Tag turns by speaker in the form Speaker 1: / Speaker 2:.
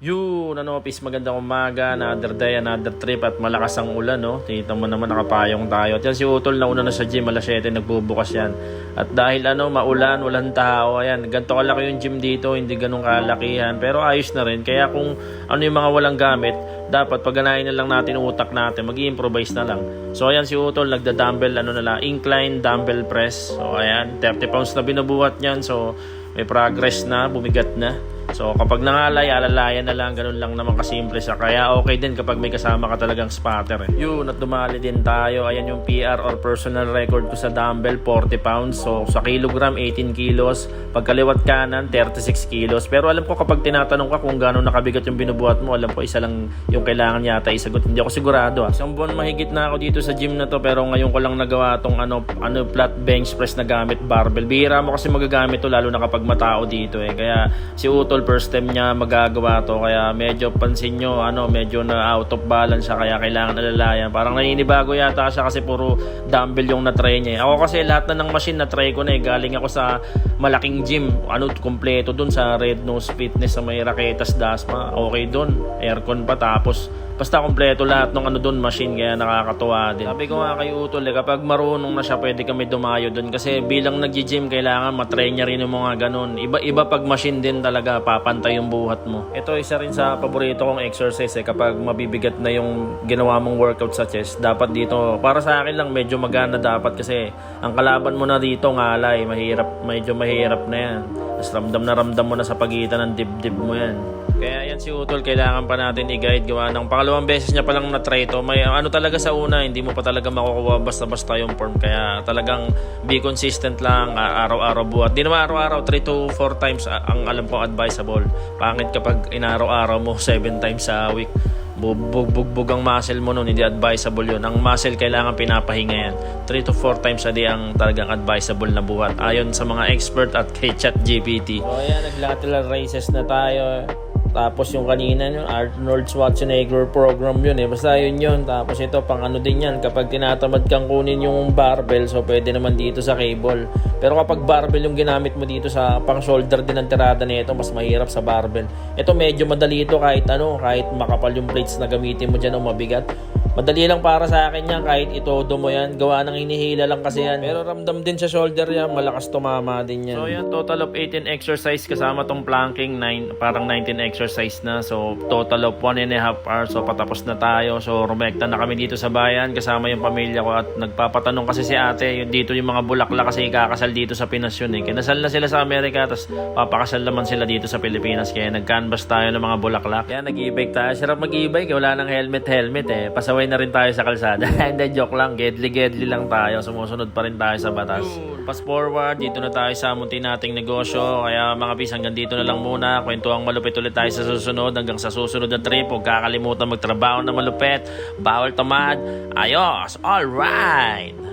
Speaker 1: Yun, Pis, magandang umaga, another day, another trip at malakas ang ulan, no? Tingnan mo naman, nakapayong tayo. At yan si Utol, nauna na sa gym, alas 7, nagbubukas yan. At dahil maulan, walang tao, ayan, ganito kalaki yung gym dito, hindi ganun kalakihan. Pero ayos na rin, kaya kung ano yung mga walang gamit, dapat pagganahin na lang natin utak natin, mag-i-improvise na lang. So ayan si Utol, nagda-dumbbell, incline dumbbell press. So ayan, 30 pounds na binubuhat niyan, so may progress na, bumigat na. So kapag nangalay, alalayan na lang, ganun lang naman kasimple siya. Kaya okay din kapag may kasama ka talagang spotter. Yun, at dumali din tayo. Ayan yung PR or personal record ko sa dumbbell, 40 pounds. So sa kilogram, 18 kilos. Pagkaliwat kanan, 36 kilos. Pero alam ko kapag tinatanong ka kung gano'n nakabigat yung binubuhat mo, alam ko isa lang yung kailangan yata isagot. Hindi ako sigurado. Isang buwan mahigit na ako dito sa gym na to, pero ngayon ko lang nagawa tong flat bench press na gamit barbell. Bihira mo kasi magagamit to lalo na kapag matao dito eh. Kaya si Utol first time niya magagawa to, kaya medyo pansin nyo medyo na out of balance siya, kaya kailangan alalayan. Parang naninibago yata siya kasi puro dumbbell yung na-try niya. Ako kasi lahat na ng machine na-try ko na eh. Galing ako sa malaking gym, kompleto dun sa Red Nose Fitness sa may Raquetas Dasma. Okay dun, aircon pa, tapos basta kompleto lahat ng dun machine, kaya nakakatuwa din. Sabi ko nga kay Utol kapag marunong na siya, pwede kami dumayo dun kasi bilang nag-gym kailangan matry niya rin yung mga ganun. Iba pag machine din talaga, papantay yung buhat mo. Ito isa rin sa paborito kong exercise kapag mabibigat na yung ginawa mong workout sa chest. Dapat dito, para sa akin lang, medyo magana dapat kasi ang kalaban mo na dito ngalay, medyo mahirap na yan. Tapos ramdam mo na sa pagitan ng dibdib mo yan. Kaya yan si Utol, kailangan pa natin i-guide. Gawa ng pangalawang beses niya palang na-try ito. May talaga sa una, hindi mo pa talaga makukuha basta-basta yung form. Kaya talagang be consistent lang, araw-araw buhat. Di naman araw-araw, 3 to 4 times ang alam ko advisable. Pangit kapag inaraw-araw mo 7 times sa week. Bugbog ang muscle mo nun, hindi advisable yun. Ang muscle kailangan pinapahinga yan. 3 to 4 times a day ang talagang advisable na buhat, ayon sa mga expert at kay ChatGPT. So ayan, nag-lateral raises na tayo. Tapos yung kanina, Arnold Schwarzenegger program yun eh. Basta yun. Tapos ito, pang din yan. Kapag tinatamad kang kunin yung barbell, so pwede naman dito sa cable. Pero kapag barbell yung ginamit mo dito sa pang shoulder din ang tirada nito, mas mahirap sa barbell. Ito medyo madali ito kahit kahit makapal yung plates na gamitin mo dyan o mabigat. Madali lang para sa akin yan, kahit itodo mo yan. Gawa ng hinihila lang kasi yan. Pero ramdam din sa shoulder yan, malakas tumama din yan. So yan, total of 18 exercise kasama tong planking, parang 19 exercise na. So total of 1.5 hours. So patapos na tayo. So rumekta na kami dito sa bayan kasama yung pamilya ko. At nagpapatanong kasi si ate, dito yung mga bulaklak kasi ikakasal dito sa Pinas yun eh. Kinasal na sila sa Amerika, tapos papakasal naman sila dito sa Pilipinas. Kaya nag-canvas tayo ng mga bulaklak. Kaya nag-e-bike tayo. Sarap mag-e-bike, wala nang helmet eh. Pasaway na rin tayo sa kalsada. Hindi, joke lang. Gedli lang tayo. Sumusunod pa rin tayo sa batas. Fast forward, dito na tayo sa munti nating negosyo. Kaya mga bis, hanggang dito na lang muna. Kwentuhang malupit ulit tayo sa susunod. Hanggang sa susunod na trip, huwag kakalimutan magtrabaho na malupit. Bawal tamad. Ayos! Alright!